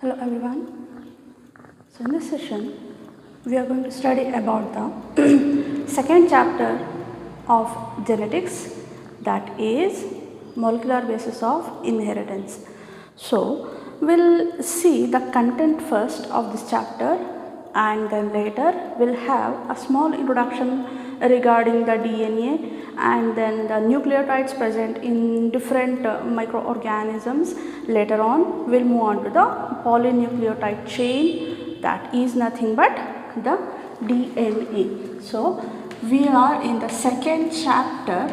Hello everyone. So in this session we are going to study about the second chapter of genetics, that is molecular basis of inheritance. So we'll see the content first of this chapter and then later we'll have a small introduction regarding the DNA and then the nucleotides present in different microorganisms. Later on we'll move on to the polynucleotide chain, that is nothing but the DNA. So we are in the second chapter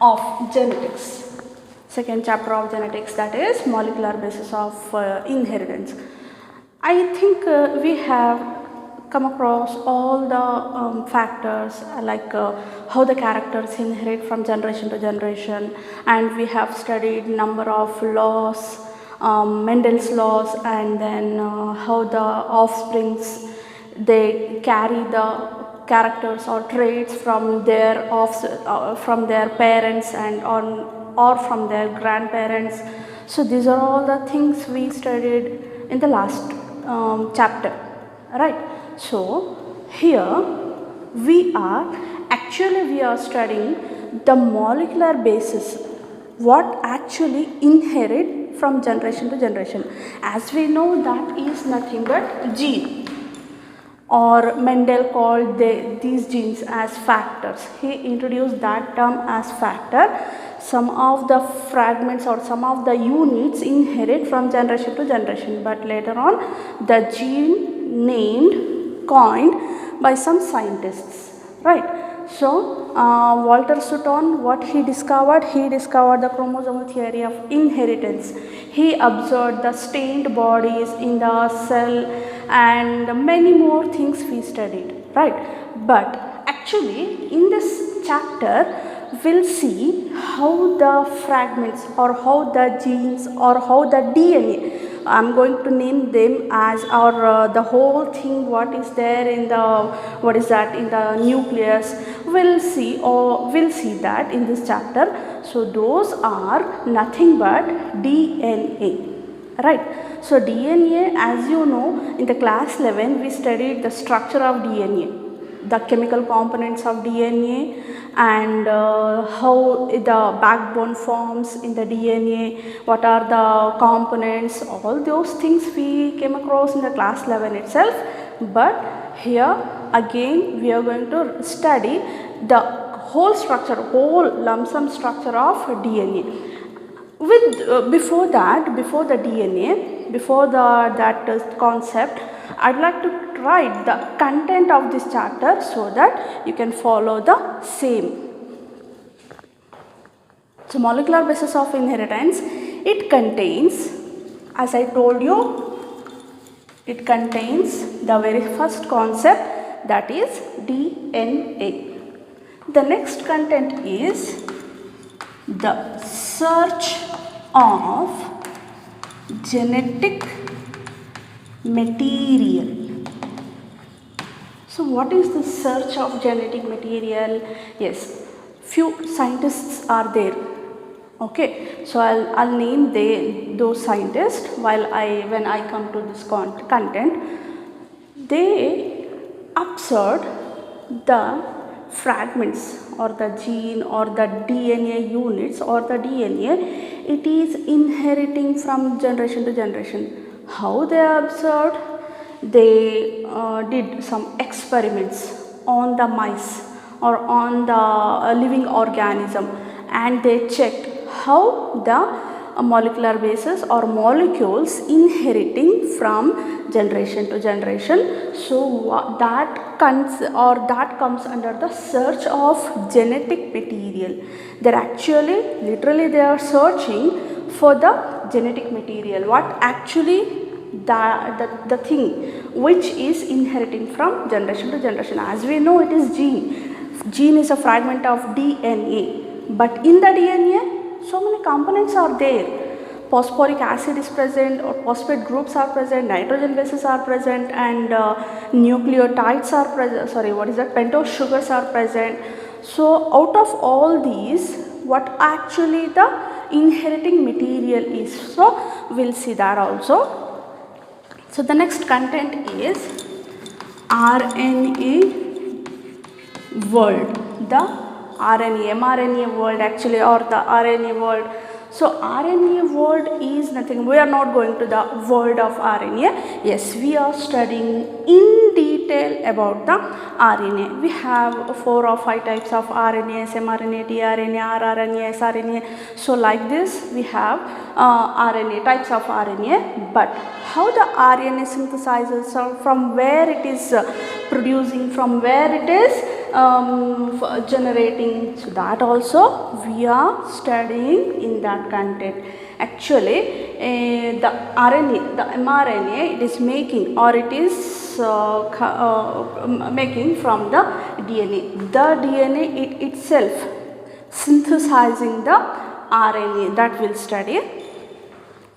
of genetics. Second chapter of genetics, that is molecular basis of inheritance. I think we have come across all the factors like how the characters inherit from generation to generation, and we have studied number of laws, Mendel's laws, and then how the offsprings they carry the characters or traits from their parents and or from their grandparents. So these are all the things we studied in the last chapter, right? So here we are studying the molecular basis, what actually inherit from generation to generation. As we know, that is nothing but gene, or Mendel called these genes as factors. He introduced that term as factor. Some of the fragments or some of the units inherit from generation to generation, but later on the gene named, coined by some scientists, right? So Walter Sutton, what he discovered? He discovered the chromosomal theory of inheritance. He observed the stained bodies in the cell and many more things we studied, right? But actually in this chapter we'll see how the fragments or how the genes or how the DNA, I'm going to name them as our the whole thing, what is there in the in the nucleus, we'll see that in this chapter. So those are nothing but DNA, right? So DNA, as you know, in the class 11 we studied the structure of DNA, the chemical components of DNA, and how the backbone forms in the DNA, what are the components, all those things we came across in the class 11 itself. But here again we are going to study the whole structure, whole lump sum structure of DNA. With before the DNA, before that concept, I'd like to write the content of this chapter so that you can follow the same. So molecular basis of inheritance, it contains, as I told you, it contains the very first concept, that is DNA. The next content is the search of genetic material. So what is the search of genetic material? Yes, few scientists are there. Okay, so I'll name those scientists when I come to this content. They observed the fragments or the gene or the DNA units or the DNA, it is inheriting from generation to generation. How they observed? They did some experiments on the mice or on the living organism, and they checked how the molecular basis or molecules inheriting from generation to generation. So that comes under the search of genetic material. They're actually literally they are searching for the genetic material, what actually the thing which is inheriting from generation to generation. As we know, it is gene is a fragment of DNA, but in the DNA so many components are there. phosphoric acid is present, or phosphate groups are present, nitrogen bases are present, and nucleotides are present, pentose sugars are present. So out of all these, what actually the inheriting material is, so we will see that also. So the next content is RNA world, the mRNA world actually, or the RNA world. So RNA world is nothing, we are not going to the world of RNA. Yes, we are studying in detail about the RNA. We have 4 or 5 types of RNAs, mRNA, tRNA, rRNA, sRNA. So like this we have RNA, types of RNA, but how the RNA synthesizes, or from where it is producing, from where it is generating, so that also we are studying in that content. Actually the RNA, the mRNA, it is making, or it is making from the DNA. The DNA it itself synthesizing the RNA, that we will study.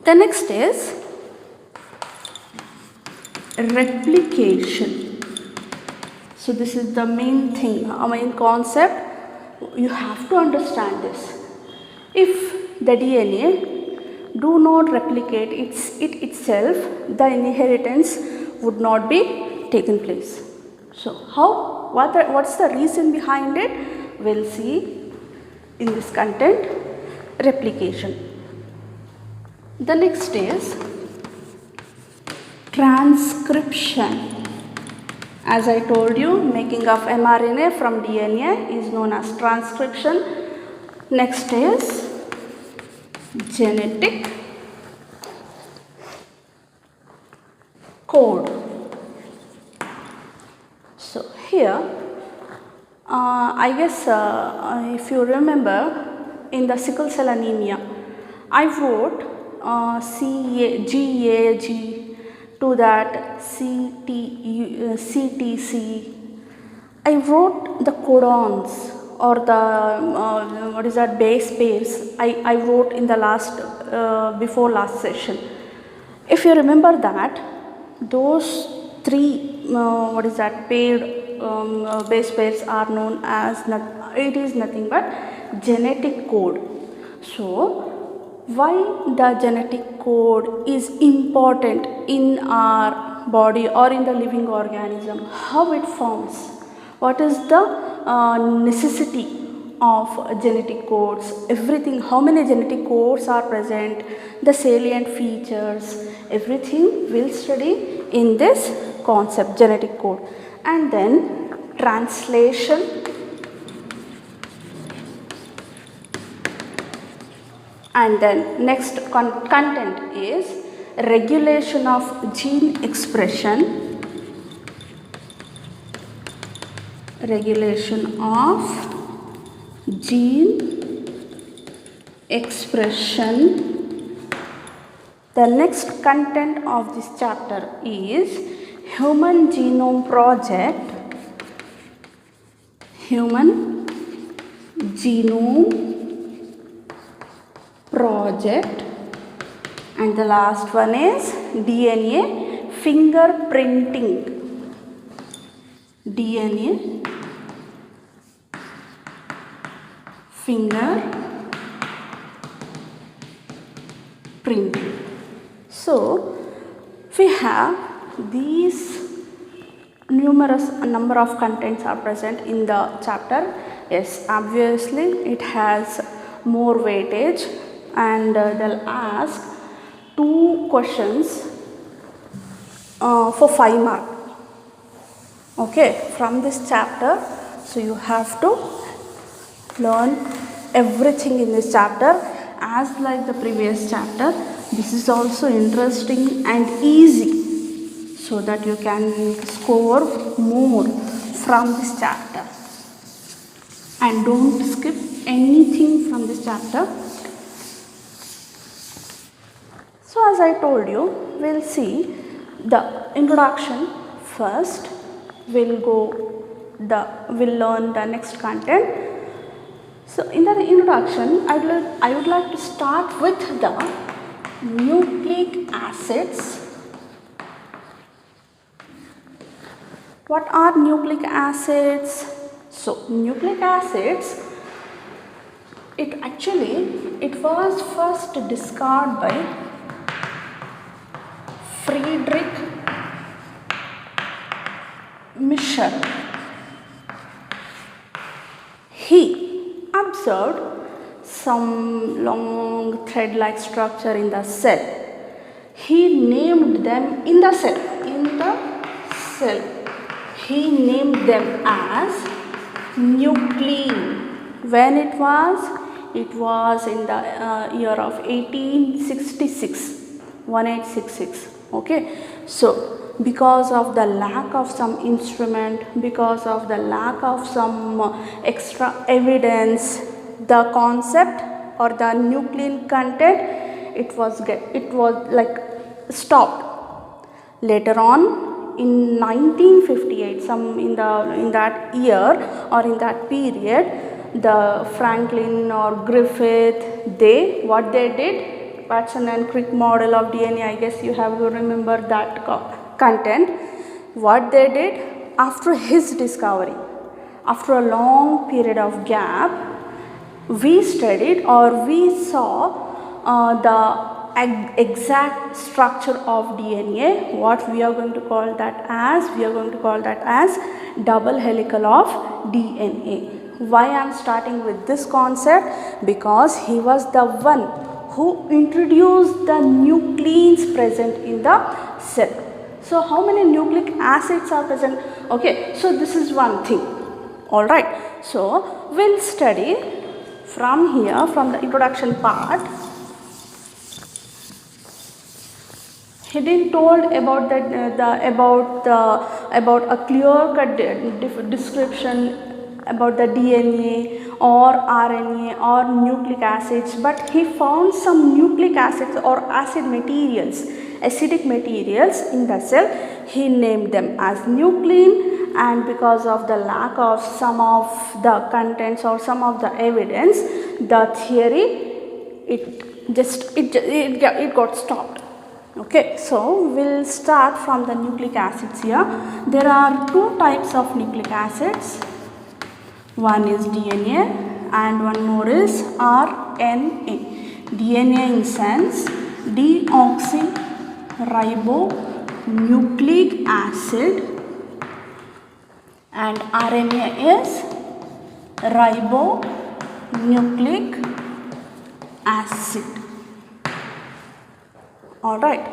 The next is replication. So this is the main thing, main concept. You have to understand this. If the DNA do not replicate it itself, the inheritance would not be taken place. So how, what's the reason behind it? We'll see in this content, replication. The next is transcription. As I told you, making of mRNA from DNA is known as transcription. Next is genetic code. So here, I guess if you remember, in the sickle cell anemia, I wrote GAG, to that CTC. I wrote the codons, or the base pairs. I wrote in the last before last session. If you remember that, those 3 paired base pairs are known as, it is nothing but genetic code. So why the genetic code is important in our body or in the living organism, how it forms, what is the necessity of genetic codes, everything, how many genetic codes are present, the salient features, everything we'll study in this concept, genetic code. And then translation, and then next content is regulation of gene expression, regulation of gene expression. The next content of this chapter is Human Genome Project, Human Genome Project, and the last one is DNA fingerprinting, DNA fingerprinting. So we have these numerous number of contents are present in the chapter. Yes, obviously it has more weightage, and they'll ask 2 questions for 5 marks. Okay, from this chapter. So you have to learn everything in this chapter. As like the previous chapter, this is also interesting and easy, so that you can score more from this chapter. And don't skip anything from this chapter. So as I told you, we'll see the introduction first. We'll learn the next content. So in the introduction, I would like to start with the nucleic acids. What are nucleic acids? So, nucleic acids, it was first discovered by Friedrich Michel. He observed some long thread-like structure in the cell. He named them in the cell. He named them as nuclein. When it was? It was in the year of 1866. Okay. So, because of the lack of some instrument, because of the lack of some extra evidence, the concept or the nuclein content, it was like stopped. Later on, in 1958, in that year or in that period, the Franklin or Griffith, what they did, Watson and Crick model of DNA, I guess you have to remember that content. What they did after his discovery, after a long period of gap, we studied or we saw the exact structure of DNA. What we are going to call that as? We are going to call that as double helical of DNA. Why I am starting with this concept? Because he was the one who introduced the nucleins present in the cell. So, how many nucleic acids are present? Okay, so this is one thing. Alright, so we'll study from here, from the introduction part. He didn't told about about a clear-cut description about the DNA or RNA or nucleic acids, but he found some nucleic acids or acidic materials in the cell. He named them as nuclein, and because of the lack of some of the contents or some of the evidence, the theory it got stopped. Okay, so we'll start from the nucleic acids here. There are two types of nucleic acids. One is DNA and one more is RNA. DNA in sense deoxyribonucleic acid, and RNA is ribonucleic acid. Alright,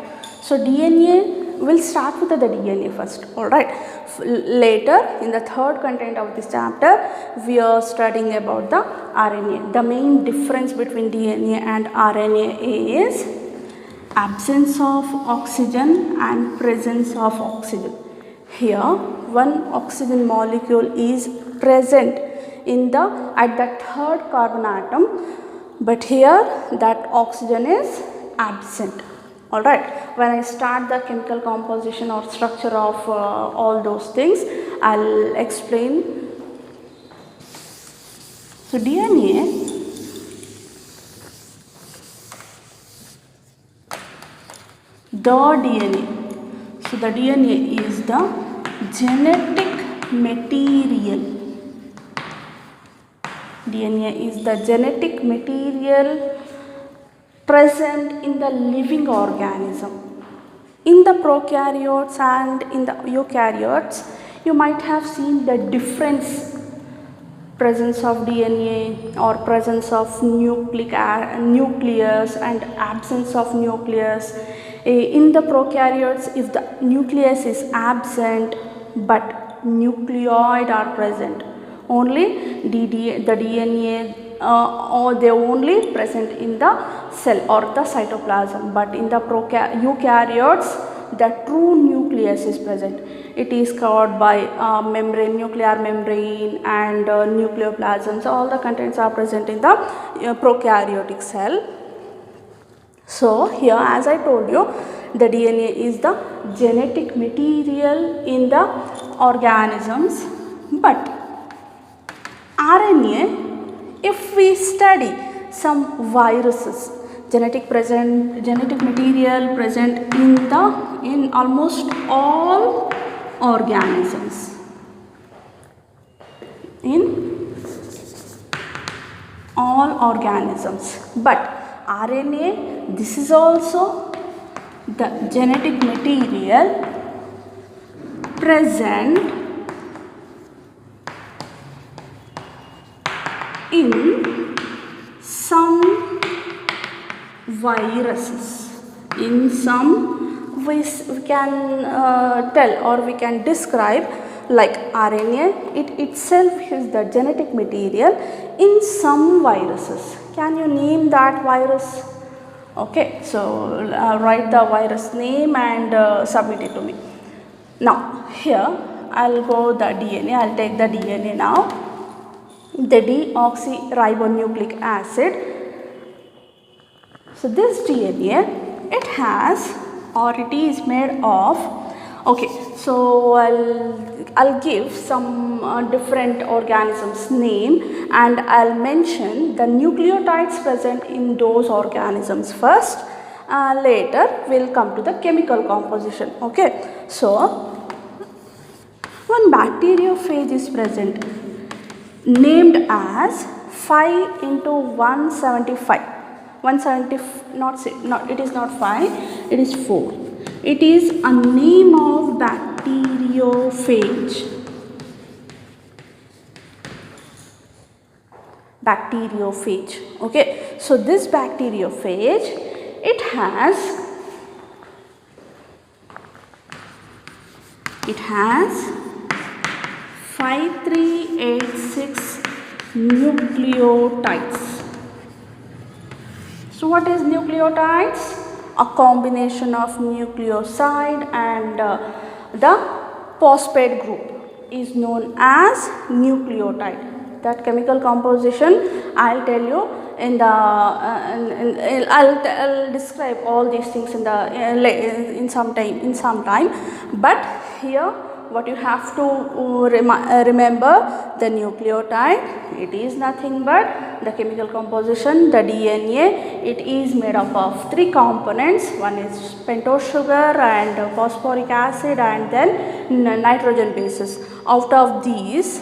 so DNA, we'll start with the DNA first. Alright, later in the third content of this chapter, we are studying about the RNA. The main difference between DNA and RNA is absence of oxygen and presence of oxygen. Here, one oxygen molecule is present at the third carbon atom, but here that oxygen is absent. Alright, when I start the chemical composition or structure of all those things, I'll explain. So, DNA, so the DNA is the genetic material. DNA is the genetic material present in the living organism. In the prokaryotes and in the eukaryotes, you might have seen the difference, presence of DNA or presence of nucleus and absence of nucleus. In the prokaryotes, if the nucleus is absent but nucleoid are present, only the DNA or they only present in the cell or the cytoplasm, but in the eukaryotes the true nucleus is present. It is covered by membrane, nuclear membrane and nucleoplasms. All the contents are present in the prokaryotic cell. So, here as I told you, the DNA is the genetic material in the organisms, but RNA, if we study some viruses, genetic material present in almost all organisms. In all organisms. But RNA, this is also the genetic material present in some viruses. In some we can tell or we can describe, like RNA, it itself is the genetic material in some viruses. Can you name that virus? Okay, so write the virus name and submit it to me. Now here I'll go the DNA, I'll take the DNA now. The deoxyribonucleic acid. So this DNA, it has, or it is made of, okay, so I'll give some different organisms name, and I'll mention the nucleotides present in those organisms first. Later we'll come to the chemical composition. Okay, so one bacteriophage is present, named as 5 into 175. 170, not it is not 5, it is 4. It is a name of bacteriophage. Bacteriophage. Okay, so this bacteriophage, it has 5386 nucleotides. So what is nucleotides? A combination of nucleoside and the phosphate group is known as nucleotide. That chemical composition I'll tell you in the I'll describe all these things in the in some time. But here what you have to remember, the nucleotide, it is nothing but the chemical composition, the DNA. It is made up of 3 components. One is pentose sugar and phosphoric acid and then nitrogen bases. Out of these,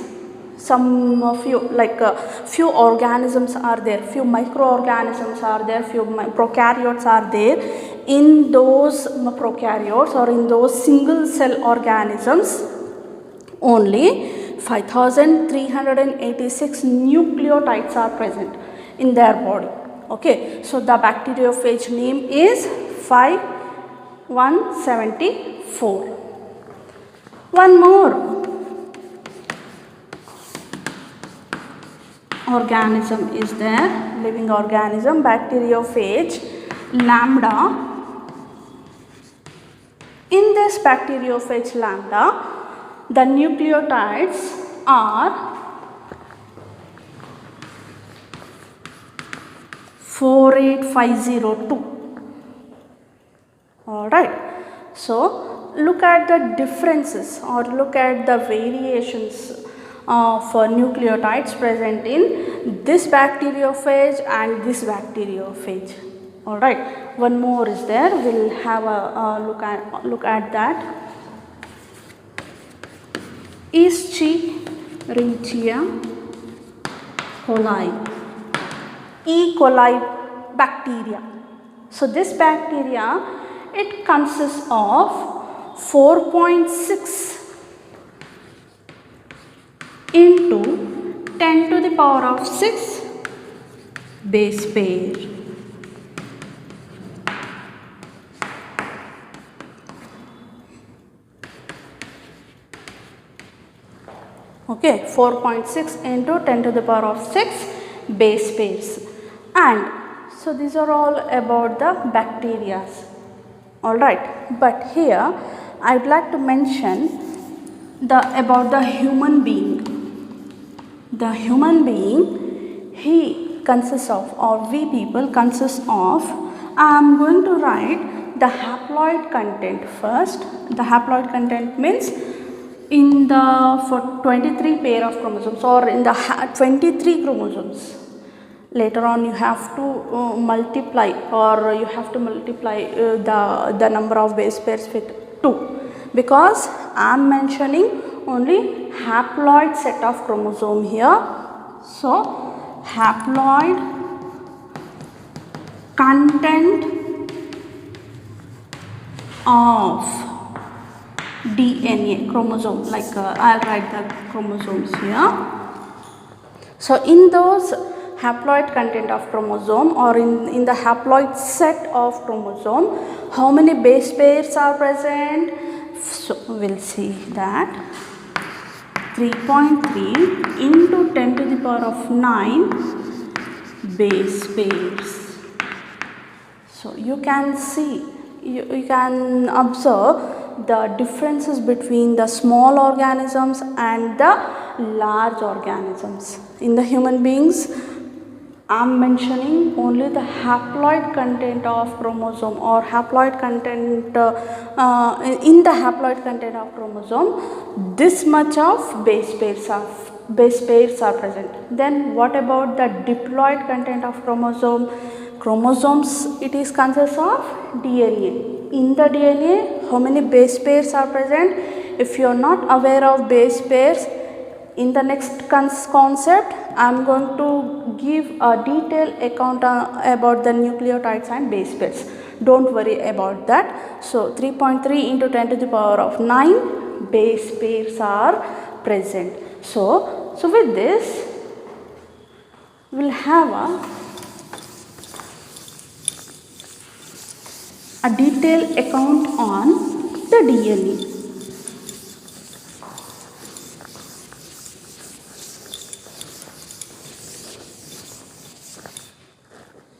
some few organisms are there, few microorganisms are there, few prokaryotes are there. In those prokaryotes or in those single cell organisms, only 5386 nucleotides are present in their body. Okay, so the bacteriophage name is 5174. One more organism is there, living organism, bacteriophage, lambda. In this bacteriophage lambda, the nucleotides are 48502. Alright, so look at the differences or look at the variations for nucleotides present in this bacteriophage and this bacteriophage. Alright, one more is there, we'll have a look at that. Escherichia coli, E. coli bacteria. So this bacteria, it consists of 4.6 into 10 to the power of 6 base pair. Okay, 4.6 into 10 to the power of 6 base pairs. And so these are all about the bacteria. Alright, but here I would like to mention about the human being. The human being, he consists of, or we people consist of, I am going to write the haploid content first. The haploid content means in the for 23 pair of chromosomes or in the 23 chromosomes. Later on you have to multiply, or you have to multiply the number of base pairs with 2, because I am mentioning only haploid set of chromosome here. So haploid content of DNA chromosome, like I'll write the chromosomes here. So in those haploid content of chromosome, or in the haploid set of chromosome, how many base pairs are present? So we'll see that 3.3 into 10 to the power of 9 base pairs. So you can see, you can observe the differences between the small organisms and the large organisms. In the human beings, I am mentioning only the haploid content of chromosome, or haploid content in the haploid content of chromosome, this much of base pairs are present. Then what about the diploid content of chromosome? Chromosomes, it is consists of DNA. In the DNA, how many base pairs are present? If you are not aware of base pairs, in the next concept I am going to give a detailed account about the nucleotides and base pairs. Don't worry about that. So 3.3 into 10 to the power of 9 base pairs are present. So with this we will have a detailed account on the DNA.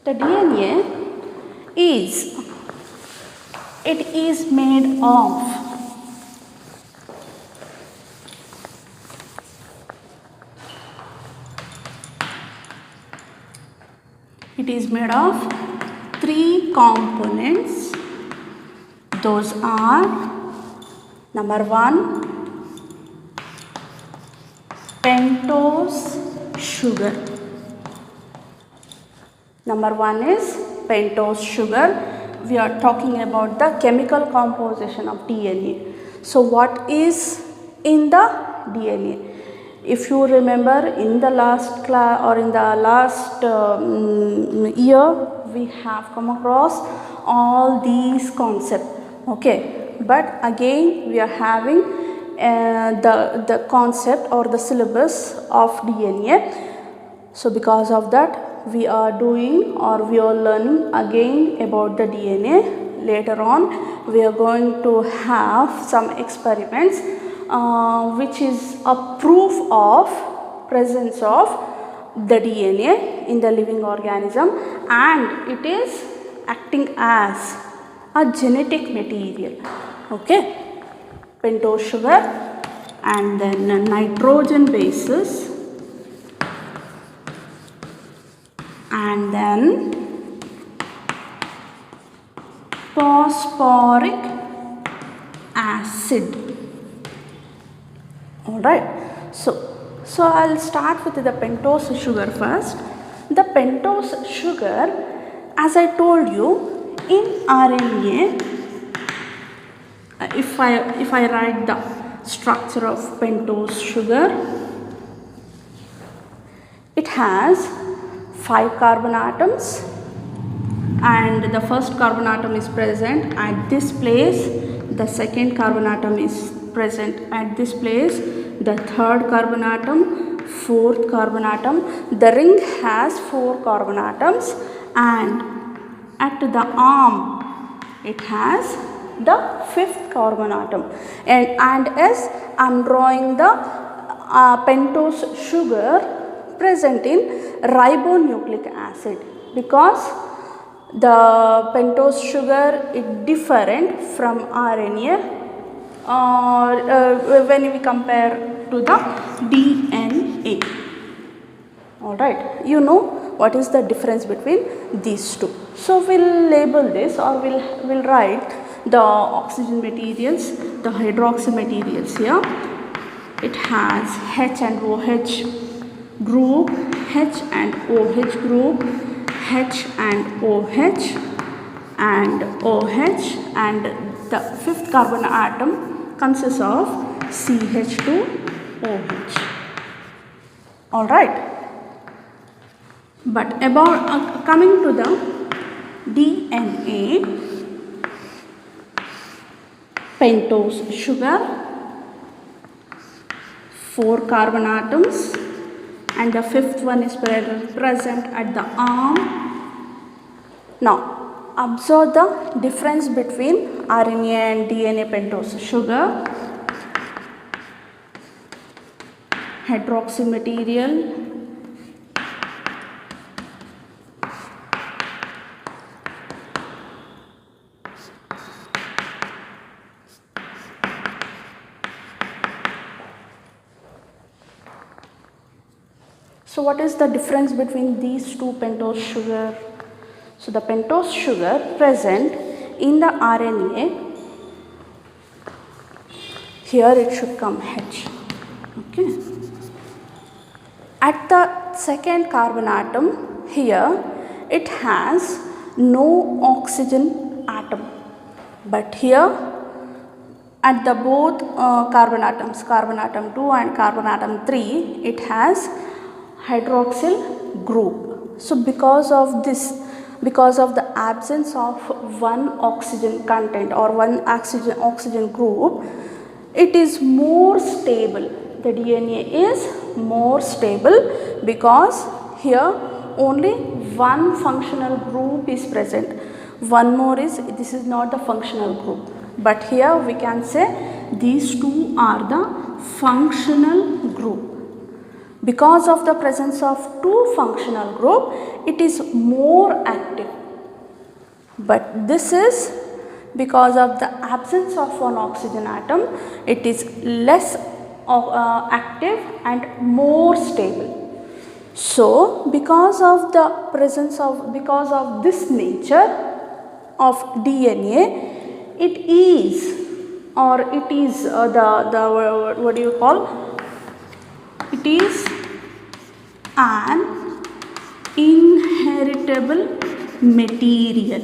The DNA is made of three components. Those are, number 1, pentose sugar. Number 1 is pentose sugar. We are talking about the chemical composition of DNA. So what is in the DNA? If you remember, in the last class or in the last year, we have come across all these concepts. Okay, but again we are having the concept or the syllabus of DNA. So because of that, we are doing, or we are learning again about the DNA. Later on we are going to have some experiments which is a proof of presence of the DNA in the living organism, and it is acting as a genetic material. Okay, pentose sugar, and then nitrogen bases, and then phosphoric acid. Alright, so I'll start with the pentose sugar first. The pentose sugar, as I told you, in RNA, if I write the structure of pentose sugar, it has 5 carbon atoms, and the first carbon atom is present at this place, the second carbon atom is present at this place, the third carbon atom, fourth carbon atom. The ring has 4 carbon atoms, and at the arm it has the 5th carbon atom. And as I am drawing the pentose sugar present in ribonucleic acid, because the pentose sugar is different from RNA when we compare to the DNA. Alright, you know what is the difference between these two. So we'll label this, or we'll write the oxygen materials, the hydroxy materials here. It has H and OH group, H and OH group, H and OH, and OH, and the fifth carbon atom consists of CH2OH. Alright. But about coming to the DNA, pentose sugar, 4 carbon atoms, and the fifth one is present at the arm. Now, observe the difference between RNA and DNA pentose sugar. Hydroxyl material, so what is the difference between these two pentose sugar? So the pentose sugar present in the RNA, here it should come H. Okay. At the second carbon atom, here it has no oxygen atom, but here at the both carbon atoms, carbon atom 2 and carbon atom 3, it has hydroxyl group. So because of this, because of the absence of one oxygen content or one oxygen group, it is more stable. The DNA is more stable because here only one functional group is present. One more is, this is not the functional group, but here we can say these two are the functional group. Because of the presence of two functional group, it is more active. But this is because of the absence of one oxygen atom, it is less active and more stable. So because of the presence of, because of this nature of DNA, it is, or it is what do you call? It is an inheritable material.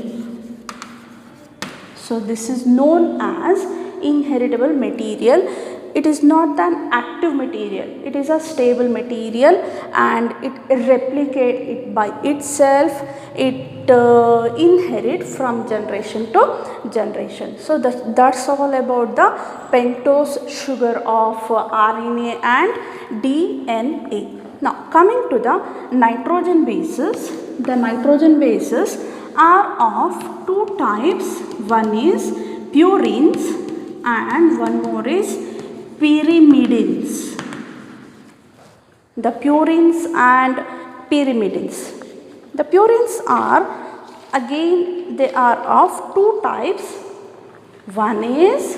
So this is known as inheritable material. It is not an active material, it is a stable material and it replicates it by itself. It inherits from generation to generation. So that's all about the pentose sugar of RNA and DNA. Now coming to the nitrogen bases, the nitrogen bases are of two types. One is purines and one more is pyrimidines. The purines and pyrimidines. The purines are, again they are of two types. One is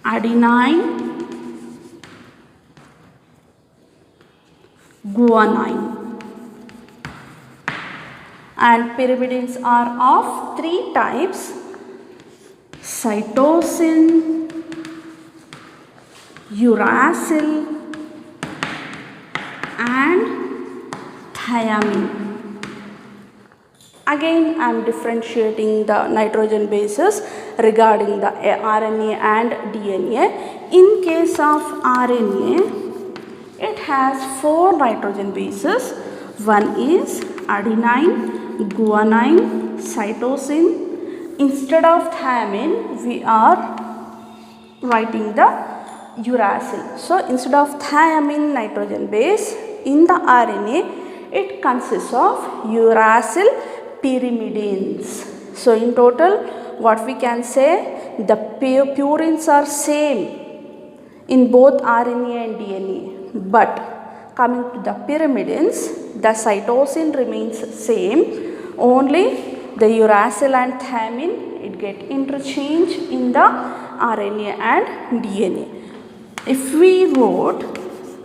adenine, guanine, and pyrimidines are of three types: cytosine, uracil, and thiamine. Again I am differentiating the nitrogen bases regarding the RNA and DNA. In case of RNA, it has 4 nitrogen bases. One is adenine, guanine, cytosine. Instead of thiamine, we are writing the uracil. So instead of thiamine nitrogen base in the RNA, it consists of uracil pyrimidines. So in total, what we can say, the purines are same in both RNA and DNA. But coming to the pyrimidines, the cytosine remains same. Only the uracil and thiamine, it get interchanged in the RNA and DNA. If we wrote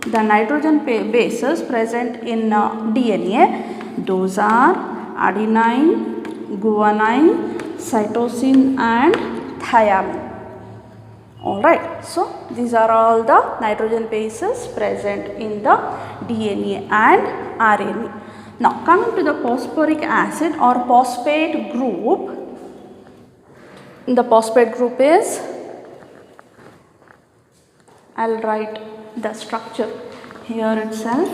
the nitrogen bases present in DNA, those are adenine, guanine, cytosine and thiamine. Alright, so these are all the nitrogen bases present in the DNA and RNA. Now coming to the phosphoric acid or phosphate group, the phosphate group is, I'll write the structure here itself.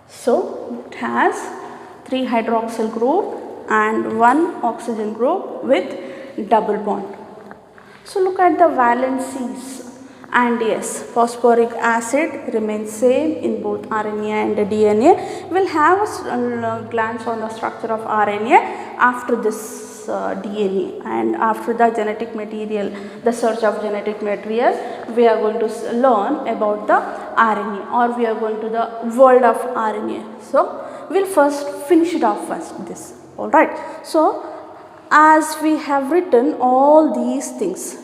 So it has 3 hydroxyl group and 1 oxygen group with double bond. So look at the valencies, and yes, phosphoric acid remains same in both RNA and DNA. We'll have a glance on the structure of RNA after this DNA, and after the genetic material, the search of genetic material, we are going to learn about the RNA, or we are going to the world of RNA. So we'll first finish it off first this. Alright. So as we have written all these things,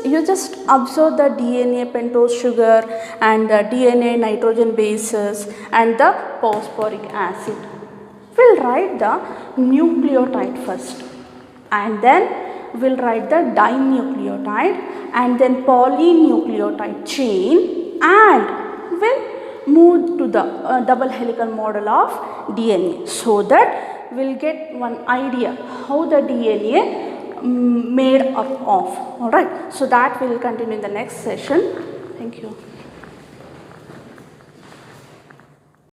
you just observe the DNA pentose sugar and the DNA nitrogen bases and the phosphoric acid. We'll write the nucleotide first, and then we'll write the dinucleotide and then polynucleotide chain, and we'll move to the double helical model of DNA, so that we'll get one idea how the DNA made up of. Alright, so that we will continue in the next session. Thank you.